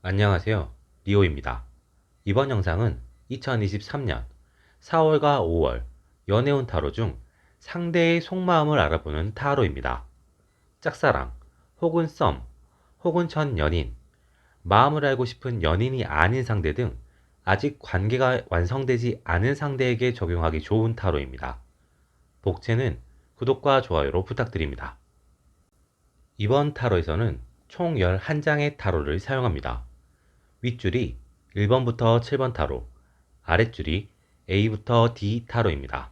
안녕하세요. 리오입니다. 이번 영상은 2023년 4월과 5월 연애운 타로 중 상대의 속마음을 알아보는 타로입니다. 짝사랑, 혹은 썸, 혹은 전 연인, 마음을 알고 싶은 연인이 아닌 상대 등 아직 관계가 완성되지 않은 상대에게 적용하기 좋은 타로입니다. 복채는 구독과 좋아요로 부탁드립니다. 이번 타로에서는 총 11장의 타로를 사용합니다. 윗줄이 1번부터 7번 타로, 아랫줄이 A부터 D 타로입니다.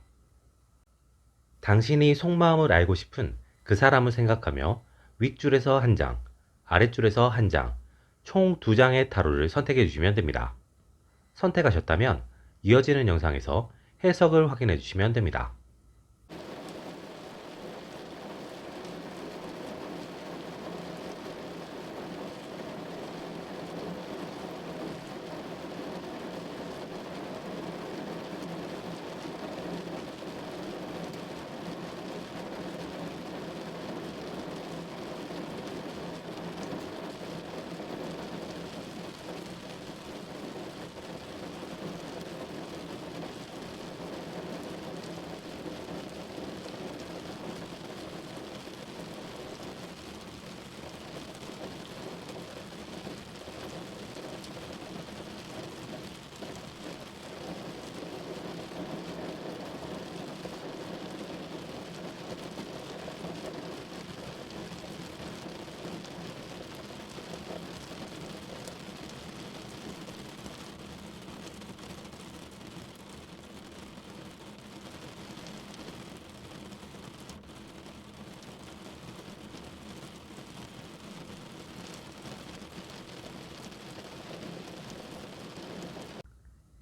당신이 속마음을 알고 싶은 그 사람을 생각하며 윗줄에서 한 장, 아랫줄에서 한 장, 총 2장의 타로를 선택해 주시면 됩니다. 선택하셨다면 이어지는 영상에서 해석을 확인해 주시면 됩니다.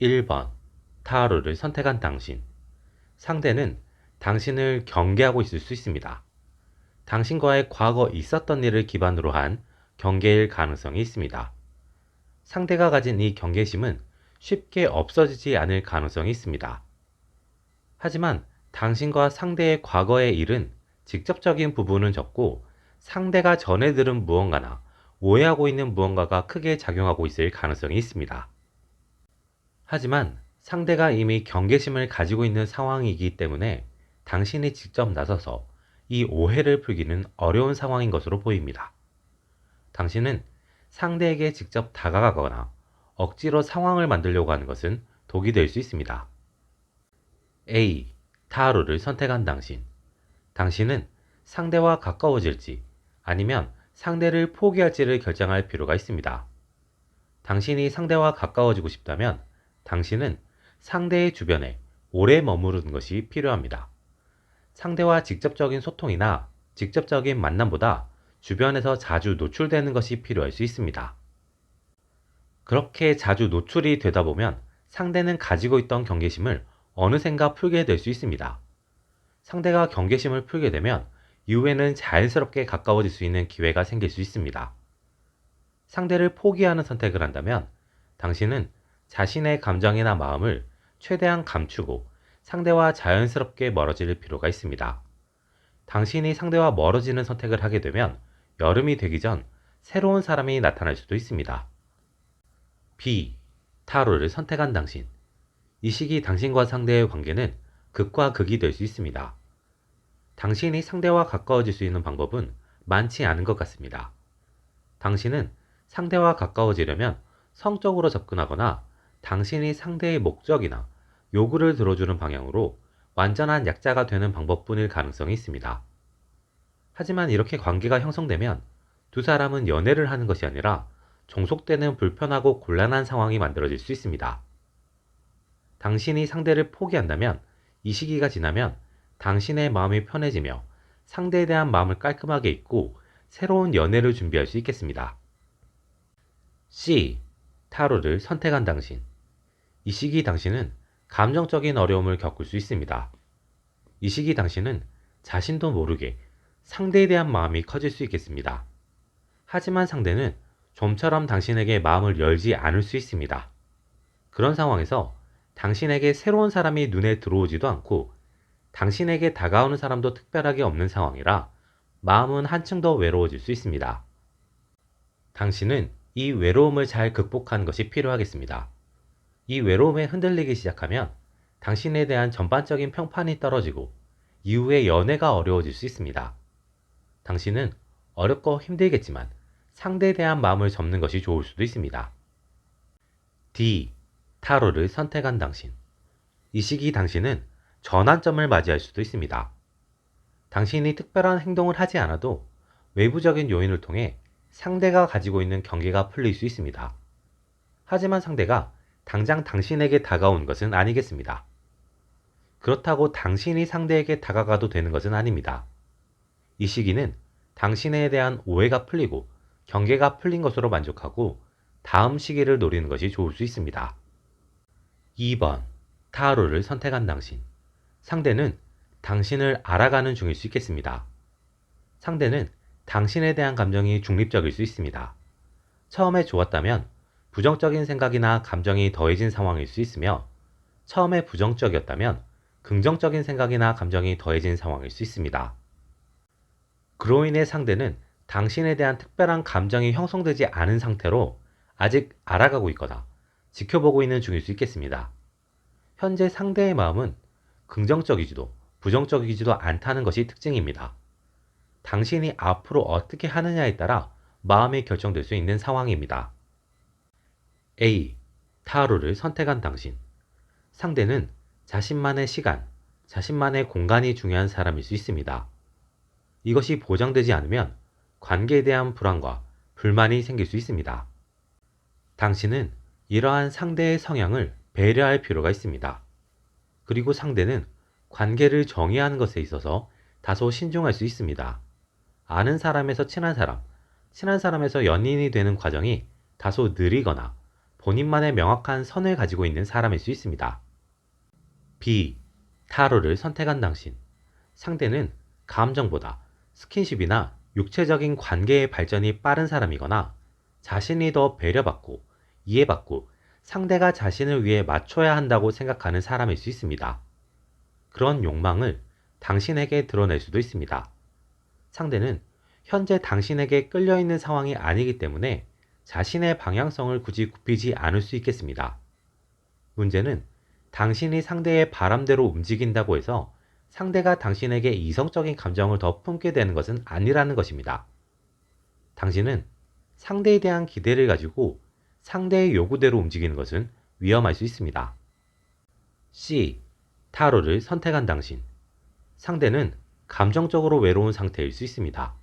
1번 타로를 선택한 당신. 상대는 당신을 경계하고 있을 수 있습니다. 당신과의 과거 있었던 일을 기반으로 한 경계일 가능성이 있습니다. 상대가 가진 이 경계심은 쉽게 없어지지 않을 가능성이 있습니다. 하지만 당신과 상대의 과거의 일은 직접적인 부분은 적고 상대가 전해 들은 무언가나 오해하고 있는 무언가가 크게 작용하고 있을 가능성이 있습니다. 하지만 상대가 이미 경계심을 가지고 있는 상황이기 때문에 당신이 직접 나서서 이 오해를 풀기는 어려운 상황인 것으로 보입니다. 당신은 상대에게 직접 다가가거나 억지로 상황을 만들려고 하는 것은 독이 될 수 있습니다. A. 타로를 선택한 당신. 당신은 상대와 가까워질지 아니면 상대를 포기할지를 결정할 필요가 있습니다. 당신이 상대와 가까워지고 싶다면 당신은 상대의 주변에 오래 머무르는 것이 필요합니다. 상대와 직접적인 소통이나 직접적인 만남보다 주변에서 자주 노출되는 것이 필요할 수 있습니다. 그렇게 자주 노출이 되다 보면 상대는 가지고 있던 경계심을 어느샌가 풀게 될 수 있습니다. 상대가 경계심을 풀게 되면 이후에는 자연스럽게 가까워질 수 있는 기회가 생길 수 있습니다. 상대를 포기하는 선택을 한다면 당신은 자신의 감정이나 마음을 최대한 감추고 상대와 자연스럽게 멀어질 필요가 있습니다. 당신이 상대와 멀어지는 선택을 하게 되면 여름이 되기 전 새로운 사람이 나타날 수도 있습니다. B. 타로를 선택한 당신. 이 시기 당신과 상대의 관계는 극과 극이 될 수 있습니다. 당신이 상대와 가까워질 수 있는 방법은 많지 않은 것 같습니다. 당신은 상대와 가까워지려면 성적으로 접근하거나 당신이 상대의 목적이나 요구를 들어주는 방향으로 완전한 약자가 되는 방법뿐일 가능성이 있습니다. 하지만 이렇게 관계가 형성되면 두 사람은 연애를 하는 것이 아니라 종속되는 불편하고 곤란한 상황이 만들어질 수 있습니다. 당신이 상대를 포기한다면 이 시기가 지나면 당신의 마음이 편해지며 상대에 대한 마음을 깔끔하게 잊고 새로운 연애를 준비할 수 있겠습니다. C. 타로를 선택한 당신. 이 시기 당신은 감정적인 어려움을 겪을 수 있습니다. 이 시기 당신은 자신도 모르게 상대에 대한 마음이 커질 수 있겠습니다. 하지만 상대는 좀처럼 당신에게 마음을 열지 않을 수 있습니다. 그런 상황에서 당신에게 새로운 사람이 눈에 들어오지도 않고 당신에게 다가오는 사람도 특별하게 없는 상황이라 마음은 한층 더 외로워질 수 있습니다. 당신은 이 외로움을 잘 극복하는 것이 필요하겠습니다. 이 외로움에 흔들리기 시작하면 당신에 대한 전반적인 평판이 떨어지고 이후에 연애가 어려워질 수 있습니다. 당신은 어렵고 힘들겠지만 상대에 대한 마음을 접는 것이 좋을 수도 있습니다. D. 타로를 선택한 당신. 이 시기 당신은 전환점을 맞이할 수도 있습니다. 당신이 특별한 행동을 하지 않아도 외부적인 요인을 통해 상대가 가지고 있는 경계가 풀릴 수 있습니다. 하지만 상대가 당장 당신에게 다가오는 것은 아니겠습니다. 그렇다고 당신이 상대에게 다가가도 되는 것은 아닙니다. 이 시기는 당신에 대한 오해가 풀리고 경계가 풀린 것으로 만족하고 다음 시기를 노리는 것이 좋을 수 있습니다. 2번. 타로를 선택한 당신. 상대는 당신을 알아가는 중일 수 있겠습니다. 상대는 당신에 대한 감정이 중립적일 수 있습니다. 처음에 좋았다면 부정적인 생각이나 감정이 더해진 상황일 수 있으며, 처음에 부정적이었다면 긍정적인 생각이나 감정이 더해진 상황일 수 있습니다. 그로 인해 상대는 당신에 대한 특별한 감정이 형성되지 않은 상태로 아직 알아가고 있거나 지켜보고 있는 중일 수 있겠습니다. 현재 상대의 마음은 긍정적이지도 부정적이지도 않다는 것이 특징입니다. 당신이 앞으로 어떻게 하느냐에 따라 마음이 결정될 수 있는 상황입니다. A. 타로를 선택한 당신. 상대는 자신만의 시간, 자신만의 공간이 중요한 사람일 수 있습니다. 이것이 보장되지 않으면 관계에 대한 불안과 불만이 생길 수 있습니다. 당신은 이러한 상대의 성향을 배려할 필요가 있습니다. 그리고 상대는 관계를 정의하는 것에 있어서 다소 신중할 수 있습니다. 아는 사람에서 친한 사람, 친한 사람에서 연인이 되는 과정이 다소 느리거나 본인만의 명확한 선을 가지고 있는 사람일 수 있습니다. B. 타로를 선택한 당신. 상대는 감정보다 스킨십이나 육체적인 관계의 발전이 빠른 사람이거나 자신이 더 배려받고 이해받고 상대가 자신을 위해 맞춰야 한다고 생각하는 사람일 수 있습니다. 그런 욕망을 당신에게 드러낼 수도 있습니다. 상대는 현재 당신에게 끌려있는 상황이 아니기 때문에 자신의 방향성을 굳이 굽히지 않을 수 있겠습니다. 문제는 당신이 상대의 바람대로 움직인다고 해서 상대가 당신에게 이성적인 감정을 더 품게 되는 것은 아니라는 것입니다. 당신은 상대에 대한 기대를 가지고 상대의 요구대로 움직이는 것은 위험할 수 있습니다. C. 타로를 선택한 당신. 상대는 감정적으로 외로운 상태일 수 있습니다.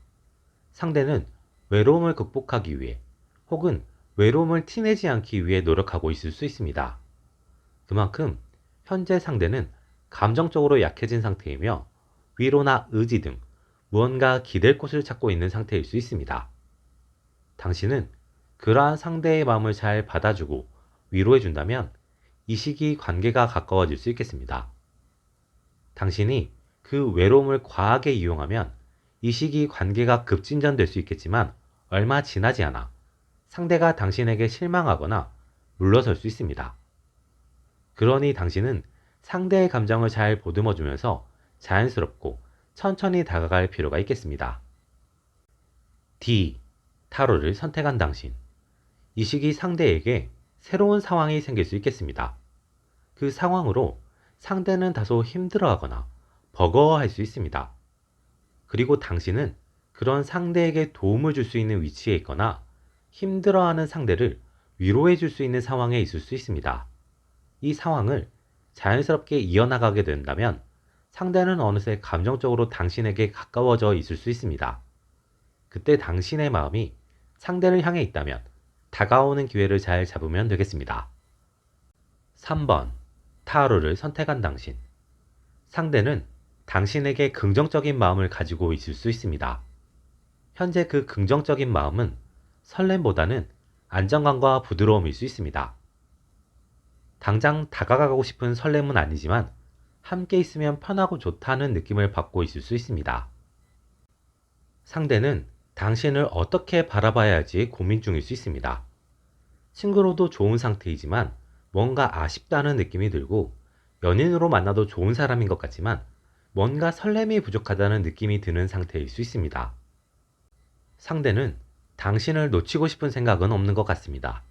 상대는 외로움을 극복하기 위해 혹은 외로움을 티내지 않기 위해 노력하고 있을 수 있습니다. 그만큼 현재 상대는 감정적으로 약해진 상태이며 위로나 의지 등 무언가 기댈 곳을 찾고 있는 상태일 수 있습니다. 당신은 그러한 상대의 마음을 잘 받아주고 위로해준다면 이 시기 관계가 가까워질 수 있겠습니다. 당신이 그 외로움을 과하게 이용하면 이 시기 관계가 급진전될 수 있겠지만 얼마 지나지 않아 상대가 당신에게 실망하거나 물러설 수 있습니다. 그러니 당신은 상대의 감정을 잘 보듬어주면서 자연스럽고 천천히 다가갈 필요가 있겠습니다. D. 타로를 선택한 당신. 이 시기 상대에게 새로운 상황이 생길 수 있겠습니다. 그 상황으로 상대는 다소 힘들어하거나 버거워할 수 있습니다. 그리고 당신은 그런 상대에게 도움을 줄 수 있는 위치에 있거나 힘들어하는 상대를 위로해 줄 수 있는 상황에 있을 수 있습니다. 이 상황을 자연스럽게 이어나가게 된다면 상대는 어느새 감정적으로 당신에게 가까워져 있을 수 있습니다. 그때 당신의 마음이 상대를 향해 있다면 다가오는 기회를 잘 잡으면 되겠습니다. 3번. 타로를 선택한 당신. 상대는 당신에게 긍정적인 마음을 가지고 있을 수 있습니다. 현재 그 긍정적인 마음은 설렘보다는 안정감과 부드러움일 수 있습니다. 당장 다가가고 싶은 설렘은 아니지만 함께 있으면 편하고 좋다는 느낌을 받고 있을 수 있습니다. 상대는 당신을 어떻게 바라봐야 할지 고민 중일 수 있습니다. 친구로도 좋은 상태이지만 뭔가 아쉽다는 느낌이 들고 연인으로 만나도 좋은 사람인 것 같지만 뭔가 설렘이 부족하다는 느낌이 드는 상태일 수 있습니다. 상대는 당신을 놓치고 싶은 생각은 없는 것 같습니다.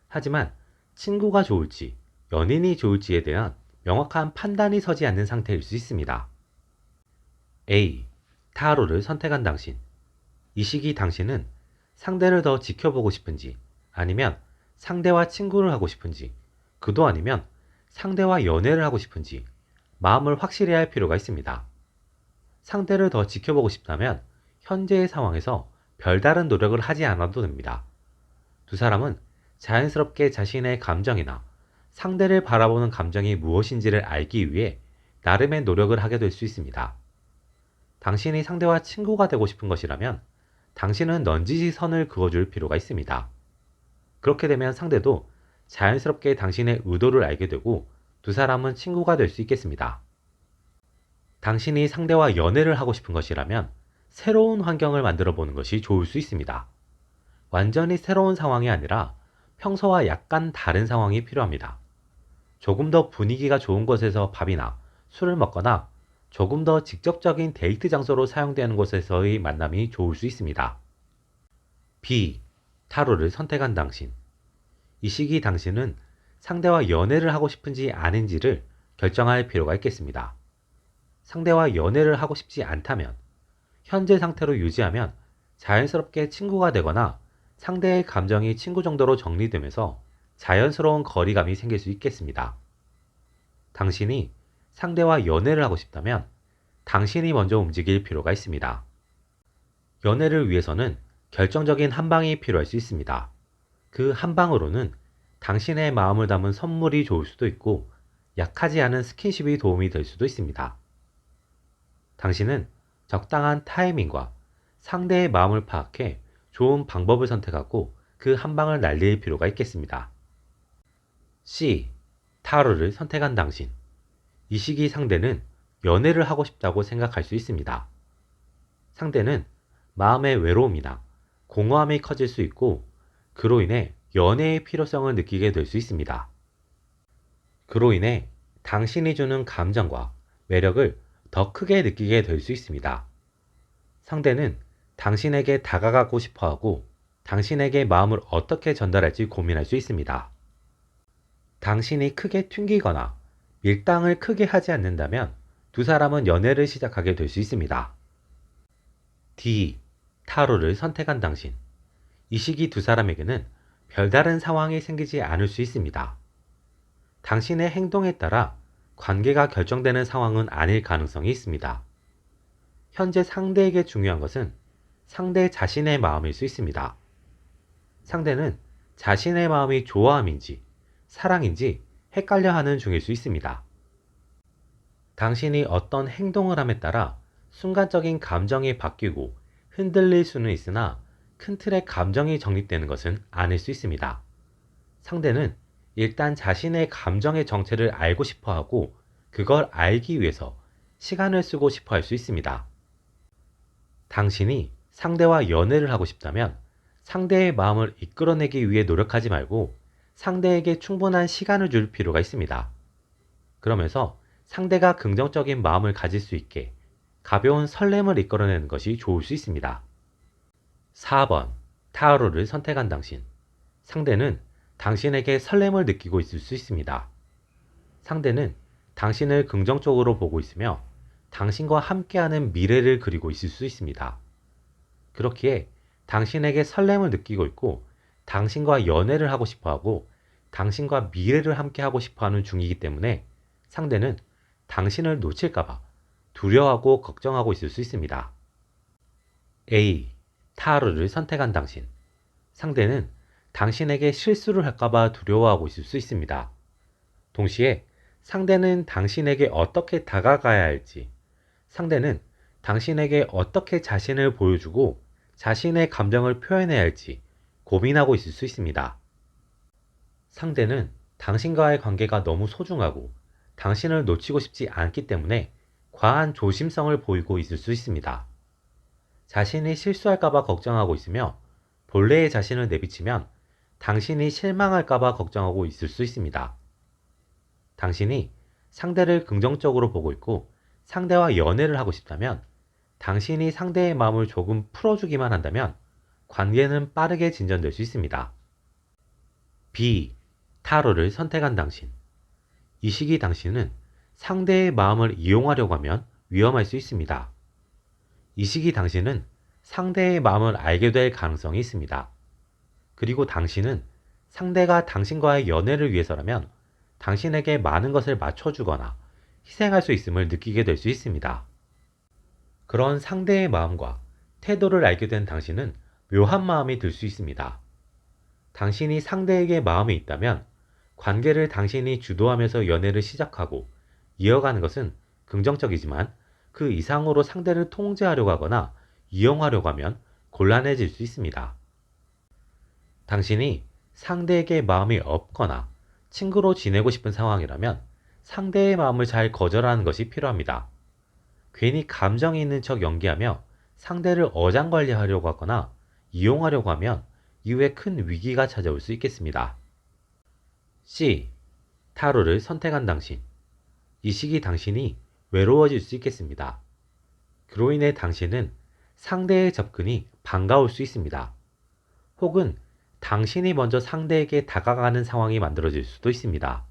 하지만 친구가 좋을지, 연인이 좋을지에 대한 명확한 판단이 서지 않는 상태일 수 있습니다. A. 타로를 선택한 당신. 이 시기 당신은 상대를 더 지켜보고 싶은지, 아니면 상대와 친구를 하고 싶은지, 그도 아니면 상대와 연애를 하고 싶은지 마음을 확실히 할 필요가 있습니다. 상대를 더 지켜보고 싶다면 현재의 상황에서 별다른 노력을 하지 않아도 됩니다. 두 사람은 자연스럽게 자신의 감정이나 상대를 바라보는 감정이 무엇인지를 알기 위해 나름의 노력을 하게 될 수 있습니다. 당신이 상대와 친구가 되고 싶은 것이라면 당신은 넌지시 선을 그어줄 필요가 있습니다. 그렇게 되면 상대도 자연스럽게 당신의 의도를 알게 되고 두 사람은 친구가 될 수 있겠습니다. 당신이 상대와 연애를 하고 싶은 것이라면 새로운 환경을 만들어 보는 것이 좋을 수 있습니다. 완전히 새로운 상황이 아니라 평소와 약간 다른 상황이 필요합니다. 조금 더 분위기가 좋은 곳에서 밥이나 술을 먹거나 조금 더 직접적인 데이트 장소로 사용되는 곳에서의 만남이 좋을 수 있습니다. B. 타로를 선택한 당신. 이 시기 당신은 상대와 연애를 하고 싶은지 아닌지를 결정할 필요가 있겠습니다. 상대와 연애를 하고 싶지 않다면 현재 상태로 유지하면 자연스럽게 친구가 되거나 상대의 감정이 친구 정도로 정리되면서 자연스러운 거리감이 생길 수 있겠습니다. 당신이 상대와 연애를 하고 싶다면 당신이 먼저 움직일 필요가 있습니다. 연애를 위해서는 결정적인 한 방이 필요할 수 있습니다. 그 한 방으로는 당신의 마음을 담은 선물이 좋을 수도 있고 약하지 않은 스킨십이 도움이 될 수도 있습니다. 당신은 적당한 타이밍과 상대의 마음을 파악해 좋은 방법을 선택하고 그 한 방을 날릴 필요가 있겠습니다. C. 타로를 선택한 당신. 이 시기 상대는 연애를 하고 싶다고 생각할 수 있습니다. 상대는 마음의 외로움이나 공허함이 커질 수 있고 그로 인해 연애의 필요성을 느끼게 될 수 있습니다. 그로 인해 당신이 주는 감정과 매력을 더 크게 느끼게 될 수 있습니다. 상대는 당신에게 다가가고 싶어 하고 당신에게 마음을 어떻게 전달할지 고민할 수 있습니다. 당신이 크게 튕기거나 밀당을 크게 하지 않는다면 두 사람은 연애를 시작하게 될 수 있습니다. D. 타로를 선택한 당신. 이 시기 두 사람에게는 별다른 상황이 생기지 않을 수 있습니다. 당신의 행동에 따라 관계가 결정되는 상황은 아닐 가능성이 있습니다. 현재 상대에게 중요한 것은 상대 자신의 마음일 수 있습니다. 상대는 자신의 마음이 좋아함인지 사랑인지 헷갈려 하는 중일 수 있습니다. 당신이 어떤 행동을 함에 따라 순간적인 감정이 바뀌고 흔들릴 수는 있으나 큰 틀의 감정이 정립되는 것은 아닐 수 있습니다. 상대는 일단 자신의 감정의 정체를 알고 싶어 하고 그걸 알기 위해서 시간을 쓰고 싶어 할 수 있습니다. 당신이 상대와 연애를 하고 싶다면 상대의 마음을 이끌어내기 위해 노력하지 말고 상대에게 충분한 시간을 줄 필요가 있습니다. 그러면서 상대가 긍정적인 마음을 가질 수 있게 가벼운 설렘을 이끌어내는 것이 좋을 수 있습니다. 4번. 타로를 선택한 당신. 상대는 당신에게 설렘을 느끼고 있을 수 있습니다. 상대는 당신을 긍정적으로 보고 있으며 당신과 함께하는 미래를 그리고 있을 수 있습니다. 그렇기에 당신에게 설렘을 느끼고 있고 당신과 연애를 하고 싶어 하고 당신과 미래를 함께 하고 싶어 하는 중이기 때문에 상대는 당신을 놓칠까봐 두려워하고 걱정하고 있을 수 있습니다. A. 타로를 선택한 당신. 상대는 당신에게 실수를 할까봐 두려워하고 있을 수 있습니다. 동시에 상대는 당신에게 어떻게 다가가야 할지, 상대는 당신에게 어떻게 자신을 보여주고 자신의 감정을 표현해야 할지 고민하고 있을 수 있습니다. 상대는 당신과의 관계가 너무 소중하고 당신을 놓치고 싶지 않기 때문에 과한 조심성을 보이고 있을 수 있습니다. 자신이 실수할까봐 걱정하고 있으며 본래의 자신을 내비치면 당신이 실망할까봐 걱정하고 있을 수 있습니다. 당신이 상대를 긍정적으로 보고 있고 상대와 연애를 하고 싶다면 당신이 상대의 마음을 조금 풀어주기만 한다면 관계는 빠르게 진전될 수 있습니다. B. 타로를 선택한 당신. 이 시기 당신은 상대의 마음을 이용하려고 하면 위험할 수 있습니다. 이 시기 당신은 상대의 마음을 알게 될 가능성이 있습니다. 그리고 당신은 상대가 당신과의 연애를 위해서라면 당신에게 많은 것을 맞춰주거나 희생할 수 있음을 느끼게 될 수 있습니다. 그런 상대의 마음과 태도를 알게 된 당신은 묘한 마음이 들 수 있습니다. 당신이 상대에게 마음이 있다면 관계를 당신이 주도하면서 연애를 시작하고 이어가는 것은 긍정적이지만 그 이상으로 상대를 통제하려고 하거나 이용하려고 하면 곤란해질 수 있습니다. 당신이 상대에게 마음이 없거나 친구로 지내고 싶은 상황이라면 상대의 마음을 잘 거절하는 것이 필요합니다. 괜히 감정이 있는 척 연기하며 상대를 어장관리하려고 하거나 이용하려고 하면 이후에 큰 위기가 찾아올 수 있겠습니다. C. 타로를 선택한 당신. 이 시기 당신이 외로워질 수 있겠습니다. 그로 인해 당신은 상대의 접근이 반가울 수 있습니다. 혹은 당신이 먼저 상대에게 다가가는 상황이 만들어질 수도 있습니다.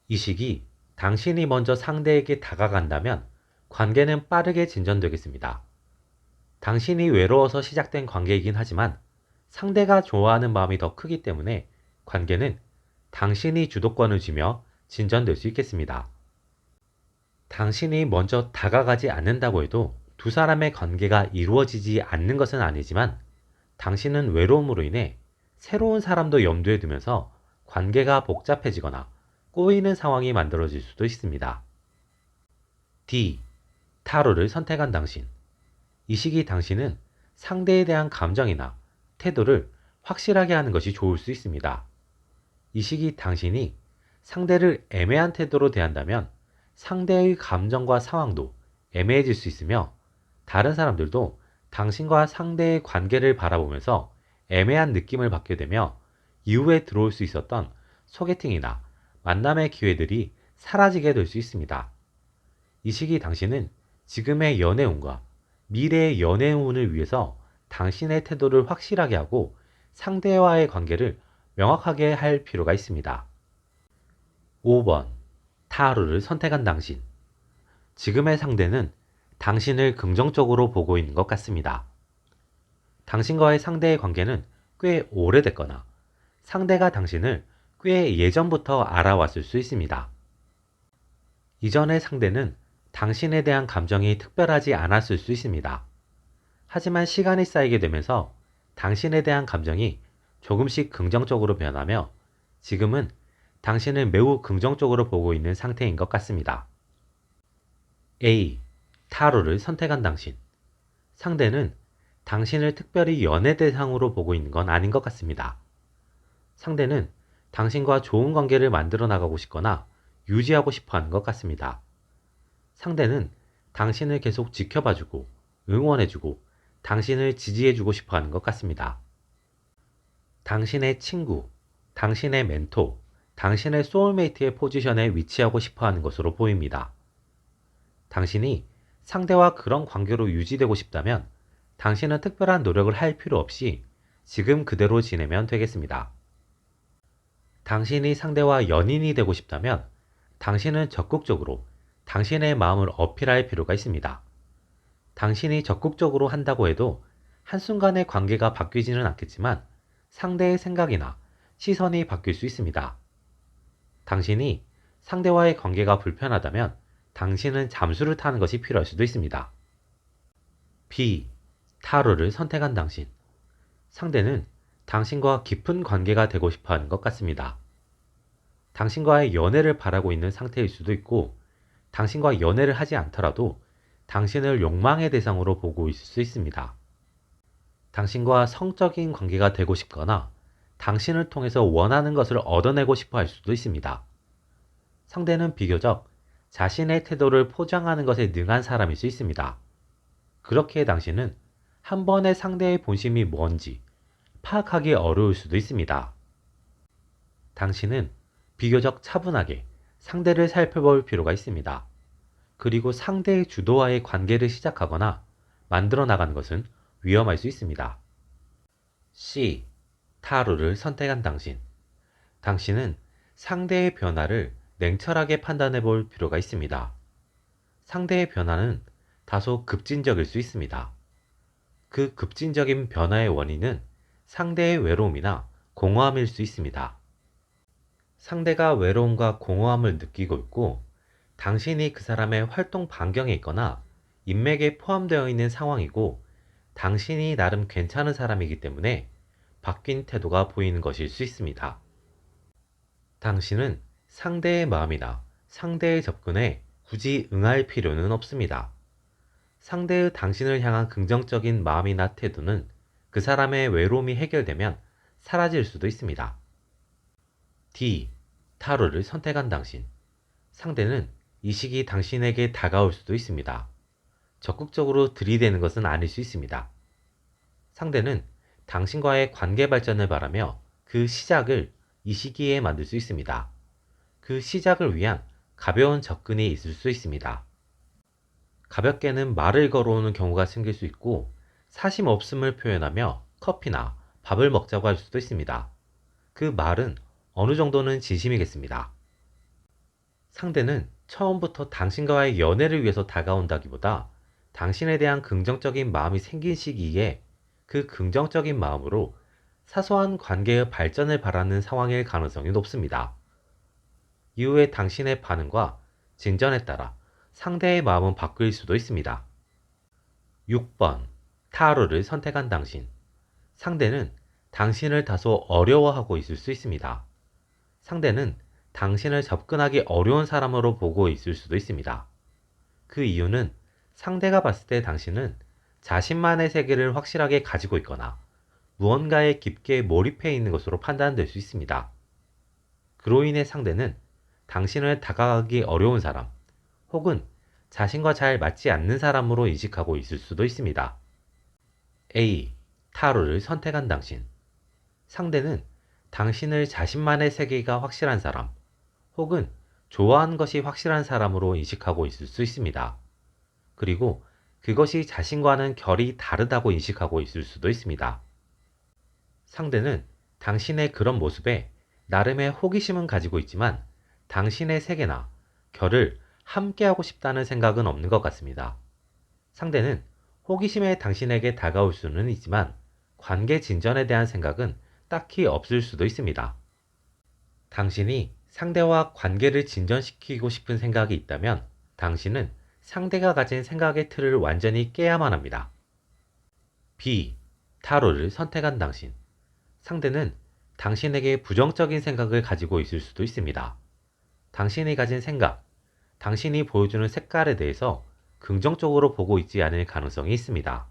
이 시기 당신이 먼저 상대에게 다가간다면 관계는 빠르게 진전되겠습니다. 당신이 외로워서 시작된 관계이긴 하지만 상대가 좋아하는 마음이 더 크기 때문에 관계는 당신이 주도권을 쥐며 진전될 수 있겠습니다. 당신이 먼저 다가가지 않는다고 해도 두 사람의 관계가 이루어지지 않는 것은 아니지만 당신은 외로움으로 인해 새로운 사람도 염두에 두면서 관계가 복잡해지거나 꼬이는 상황이 만들어질 수도 있습니다. D. 타로를 선택한 당신. 이 시기 당신은 상대에 대한 감정이나 태도를 확실하게 하는 것이 좋을 수 있습니다. 이 시기 당신이 상대를 애매한 태도로 대한다면 상대의 감정과 상황도 애매해질 수 있으며 다른 사람들도 당신과 상대의 관계를 바라보면서 애매한 느낌을 받게 되며 이후에 들어올 수 있었던 소개팅이나 만남의 기회들이 사라지게 될 수 있습니다. 이 시기 당신은 지금의 연애운과 미래의 연애운을 위해서 당신의 태도를 확실하게 하고 상대와의 관계를 명확하게 할 필요가 있습니다. 5번. 타로를 선택한 당신. 지금의 상대는 당신을 긍정적으로 보고 있는 것 같습니다. 당신과의 상대의 관계는 꽤 오래됐거나 상대가 당신을 꽤 예전부터 알아왔을 수 있습니다. 이전의 상대는 당신에 대한 감정이 특별하지 않았을 수 있습니다. 하지만 시간이 쌓이게 되면서 당신에 대한 감정이 조금씩 긍정적으로 변하며 지금은 당신을 매우 긍정적으로 보고 있는 상태인 것 같습니다. A. 타로를 선택한 당신. 상대는 당신을 특별히 연애 대상으로 보고 있는 건 아닌 것 같습니다. 상대는 당신과 좋은 관계를 만들어 나가고 싶거나 유지하고 싶어 하는 것 같습니다. 상대는 당신을 계속 지켜봐주고 응원해주고 당신을 지지해주고 싶어 하는 것 같습니다. 당신의 친구, 당신의 멘토, 당신의 소울메이트의 포지션에 위치하고 싶어 하는 것으로 보입니다. 당신이 상대와 그런 관계로 유지되고 싶다면 당신은 특별한 노력을 할 필요 없이 지금 그대로 지내면 되겠습니다. 당신이 상대와 연인이 되고 싶다면 당신은 적극적으로 당신의 마음을 어필할 필요가 있습니다. 당신이 적극적으로 한다고 해도 한순간에 관계가 바뀌지는 않겠지만 상대의 생각이나 시선이 바뀔 수 있습니다. 당신이 상대와의 관계가 불편하다면 당신은 잠수를 타는 것이 필요할 수도 있습니다. B. 타로를 선택한 당신. 상대는 당신과 깊은 관계가 되고 싶어 하는 것 같습니다. 당신과의 연애를 바라고 있는 상태일 수도 있고 당신과 연애를 하지 않더라도 당신을 욕망의 대상으로 보고 있을 수 있습니다. 당신과 성적인 관계가 되고 싶거나 당신을 통해서 원하는 것을 얻어내고 싶어 할 수도 있습니다. 상대는 비교적 자신의 태도를 포장하는 것에 능한 사람일 수 있습니다. 그렇기에 당신은 한 번의 상대의 본심이 뭔지 파악하기 어려울 수도 있습니다. 당신은 비교적 차분하게 상대를 살펴볼 필요가 있습니다. 그리고 상대의 주도와의 관계를 시작하거나 만들어 나가는 것은 위험할 수 있습니다. C. 타로를 선택한 당신. 당신은 상대의 변화를 냉철하게 판단해 볼 필요가 있습니다. 상대의 변화는 다소 급진적일 수 있습니다. 그 급진적인 변화의 원인은 상대의 외로움이나 공허함일 수 있습니다. 상대가 외로움과 공허함을 느끼고 있고 당신이 그 사람의 활동 반경에 있거나 인맥에 포함되어 있는 상황이고 당신이 나름 괜찮은 사람이기 때문에 바뀐 태도가 보이는 것일 수 있습니다. 당신은 상대의 마음이나 상대의 접근에 굳이 응할 필요는 없습니다. 상대의 당신을 향한 긍정적인 마음이나 태도는 그 사람의 외로움이 해결되면 사라질 수도 있습니다. D. 타로를 선택한 당신. 상대는 이 시기 당신에게 다가올 수도 있습니다. 적극적으로 들이대는 것은 아닐 수 있습니다. 상대는 당신과의 관계 발전을 바라며 그 시작을 이 시기에 만들 수 있습니다. 그 시작을 위한 가벼운 접근이 있을 수 있습니다. 가볍게는 말을 걸어오는 경우가 생길 수 있고 사심 없음을 표현하며 커피나 밥을 먹자고 할 수도 있습니다. 그 말은 어느 정도는 진심이겠습니다. 상대는 처음부터 당신과의 연애를 위해서 다가온다기보다 당신에 대한 긍정적인 마음이 생긴 시기에 그 긍정적인 마음으로 사소한 관계의 발전을 바라는 상황일 가능성이 높습니다. 이후에 당신의 반응과 진전에 따라 상대의 마음은 바뀔 수도 있습니다. 6번. 타로를 선택한 당신. 상대는 당신을 다소 어려워하고 있을 수 있습니다. 상대는 당신을 접근하기 어려운 사람으로 보고 있을 수도 있습니다. 그 이유는 상대가 봤을 때 당신은 자신만의 세계를 확실하게 가지고 있거나 무언가에 깊게 몰입해 있는 것으로 판단될 수 있습니다. 그로 인해 상대는 당신을 다가가기 어려운 사람 혹은 자신과 잘 맞지 않는 사람으로 인식하고 있을 수도 있습니다. A. 타로를 선택한 당신. 상대는 당신을 자신만의 세계가 확실한 사람 혹은 좋아하는 것이 확실한 사람으로 인식하고 있을 수 있습니다. 그리고 그것이 자신과는 결이 다르다고 인식하고 있을 수도 있습니다. 상대는 당신의 그런 모습에 나름의 호기심은 가지고 있지만 당신의 세계나 결을 함께하고 싶다는 생각은 없는 것 같습니다. 상대는 호기심에 당신에게 다가올 수는 있지만 관계 진전에 대한 생각은 딱히 없을 수도 있습니다. 당신이 상대와 관계를 진전시키고 싶은 생각이 있다면 당신은 상대가 가진 생각의 틀을 완전히 깨야만 합니다. B. 타로를 선택한 당신. 상대는 당신에게 부정적인 생각을 가지고 있을 수도 있습니다. 당신이 가진 생각, 당신이 보여주는 색깔에 대해서 긍정적으로 보고 있지 않을 가능성이 있습니다.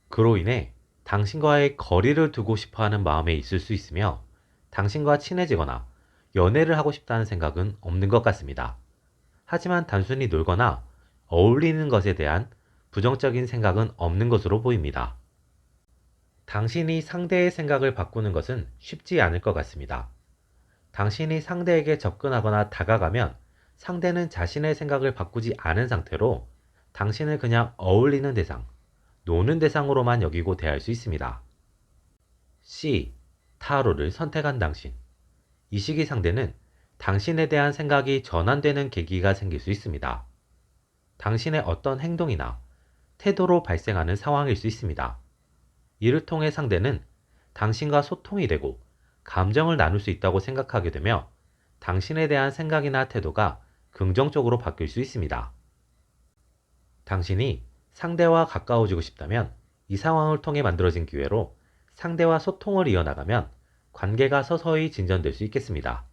그로 인해 당신과의 거리를 두고 싶어 하는 마음에 있을 수 있으며 당신과 친해지거나 연애를 하고 싶다는 생각은 없는 것 같습니다. 하지만 단순히 놀거나 어울리는 것에 대한 부정적인 생각은 없는 것으로 보입니다. 당신이 상대의 생각을 바꾸는 것은 쉽지 않을 것 같습니다. 당신이 상대에게 접근하거나 다가가면 상대는 자신의 생각을 바꾸지 않은 상태로 당신을 그냥 어울리는 대상, 노는 대상으로만 여기고 대할 수 있습니다. C. 타로를 선택한 당신. 이 시기 상대는 당신에 대한 생각이 전환되는 계기가 생길 수 있습니다. 당신의 어떤 행동이나 태도로 발생하는 상황일 수 있습니다. 이를 통해 상대는 당신과 소통이 되고 감정을 나눌 수 있다고 생각하게 되며 당신에 대한 생각이나 태도가 긍정적으로 바뀔 수 있습니다. 당신이 상대와 가까워지고 싶다면 이 상황을 통해 만들어진 기회로 상대와 소통을 이어나가면 관계가 서서히 진전될 수 있겠습니다.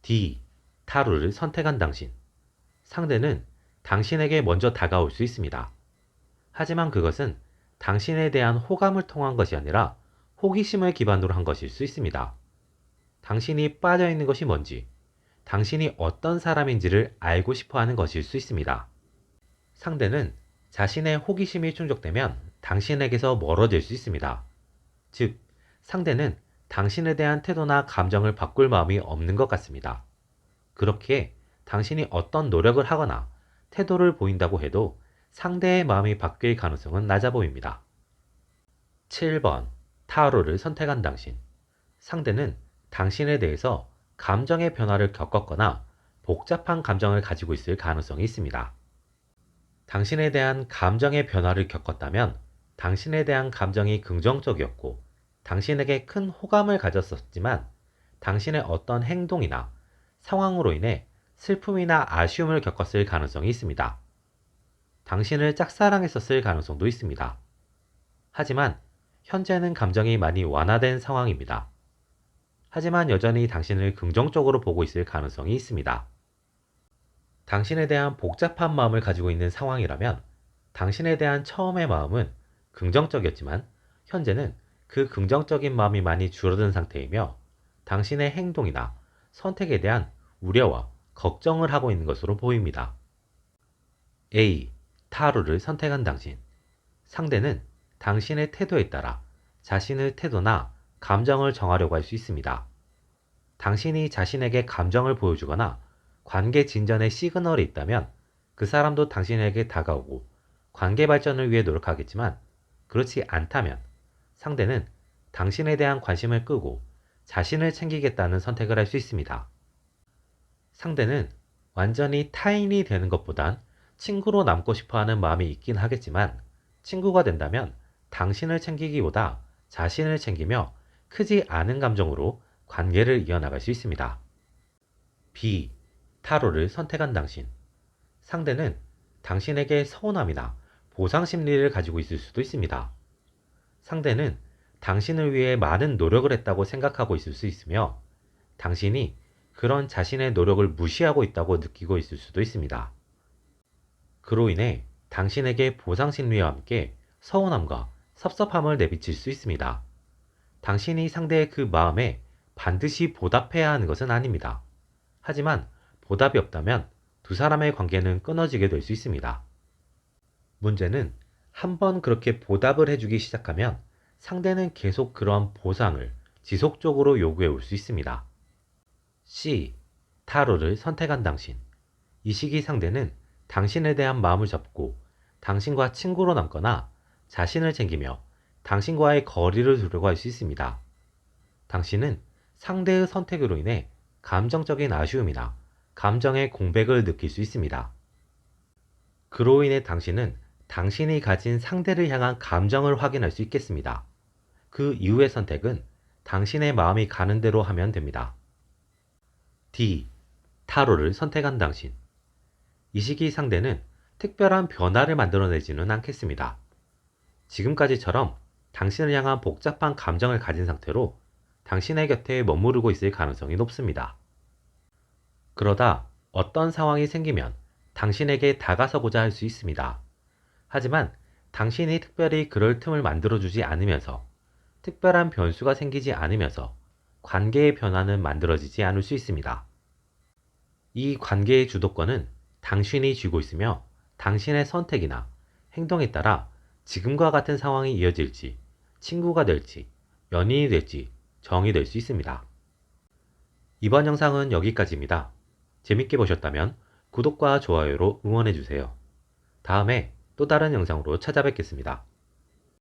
D. 타로를 선택한 당신. 상대는 당신에게 먼저 다가올 수 있습니다. 하지만 그것은 당신에 대한 호감을 통한 것이 아니라 호기심을 기반으로 한 것일 수 있습니다. 당신이 빠져있는 것이 뭔지, 당신이 어떤 사람인지를 알고 싶어 하는 것일 수 있습니다. 상대는 자신의 호기심이 충족되면 당신에게서 멀어질 수 있습니다. 즉, 상대는 당신에 대한 태도나 감정을 바꿀 마음이 없는 것 같습니다. 그렇기에 당신이 어떤 노력을 하거나 태도를 보인다고 해도 상대의 마음이 바뀔 가능성은 낮아 보입니다. 7번. 타로를 선택한 당신. 상대는 당신에 대해서 감정의 변화를 겪었거나 복잡한 감정을 가지고 있을 가능성이 있습니다. 당신에 대한 감정의 변화를 겪었다면 당신에 대한 감정이 긍정적이었고 당신에게 큰 호감을 가졌었지만 당신의 어떤 행동이나 상황으로 인해 슬픔이나 아쉬움을 겪었을 가능성이 있습니다. 당신을 짝사랑했었을 가능성도 있습니다. 하지만 현재는 감정이 많이 완화된 상황입니다. 하지만 여전히 당신을 긍정적으로 보고 있을 가능성이 있습니다. 당신에 대한 복잡한 마음을 가지고 있는 상황이라면 당신에 대한 처음의 마음은 긍정적이었지만 현재는 그 긍정적인 마음이 많이 줄어든 상태이며 당신의 행동이나 선택에 대한 우려와 걱정을 하고 있는 것으로 보입니다. A. 타로를 선택한 당신. 상대는 당신의 태도에 따라 자신의 태도나 감정을 정하려고 할 수 있습니다. 당신이 자신에게 감정을 보여주거나 관계 진전의 시그널이 있다면 그 사람도 당신에게 다가오고 관계 발전을 위해 노력하겠지만 그렇지 않다면 상대는 당신에 대한 관심을 끄고 자신을 챙기겠다는 선택을 할 수 있습니다. 상대는 완전히 타인이 되는 것보단 친구로 남고 싶어 하는 마음이 있긴 하겠지만 친구가 된다면 당신을 챙기기보다 자신을 챙기며 크지 않은 감정으로 관계를 이어나갈 수 있습니다. B. 타로를 선택한 당신. 상대는 당신에게 서운함이나 보상 심리를 가지고 있을 수도 있습니다. 상대는 당신을 위해 많은 노력을 했다고 생각하고 있을 수 있으며 당신이 그런 자신의 노력을 무시하고 있다고 느끼고 있을 수도 있습니다. 그로 인해 당신에게 보상 심리와 함께 서운함과 섭섭함을 내비칠 수 있습니다. 당신이 상대의 그 마음에 반드시 보답해야 하는 것은 아닙니다. 하지만 보답이 없다면 두 사람의 관계는 끊어지게 될 수 있습니다. 문제는 한번 그렇게 보답을 해주기 시작하면 상대는 계속 그런 보상을 지속적으로 요구해 올 수 있습니다. C. 타로를 선택한 당신. 이 시기 상대는 당신에 대한 마음을 접고 당신과 친구로 남거나 자신을 챙기며 당신과의 거리를 두려고 할 수 있습니다. 당신은 상대의 선택으로 인해 감정적인 아쉬움이나 감정의 공백을 느낄 수 있습니다. 그로 인해 당신은 당신이 가진 상대를 향한 감정을 확인할 수 있겠습니다. 그 이후의 선택은 당신의 마음이 가는 대로 하면 됩니다. D. 타로를 선택한 당신. 이 시기 상대는 특별한 변화를 만들어내지는 않겠습니다. 지금까지처럼 당신을 향한 복잡한 감정을 가진 상태로 당신의 곁에 머무르고 있을 가능성이 높습니다. 그러다 어떤 상황이 생기면 당신에게 다가서고자 할 수 있습니다. 하지만 당신이 특별히 그럴 틈을 만들어주지 않으면서 특별한 변수가 생기지 않으면서 관계의 변화는 만들어지지 않을 수 있습니다. 이 관계의 주도권은 당신이 쥐고 있으며 당신의 선택이나 행동에 따라 지금과 같은 상황이 이어질지, 친구가 될지, 연인이 될지 정이 될 수 있습니다. 이번 영상은 여기까지입니다. 재밌게 보셨다면 구독과 좋아요로 응원해주세요. 다음에 또 다른 영상으로 찾아뵙겠습니다.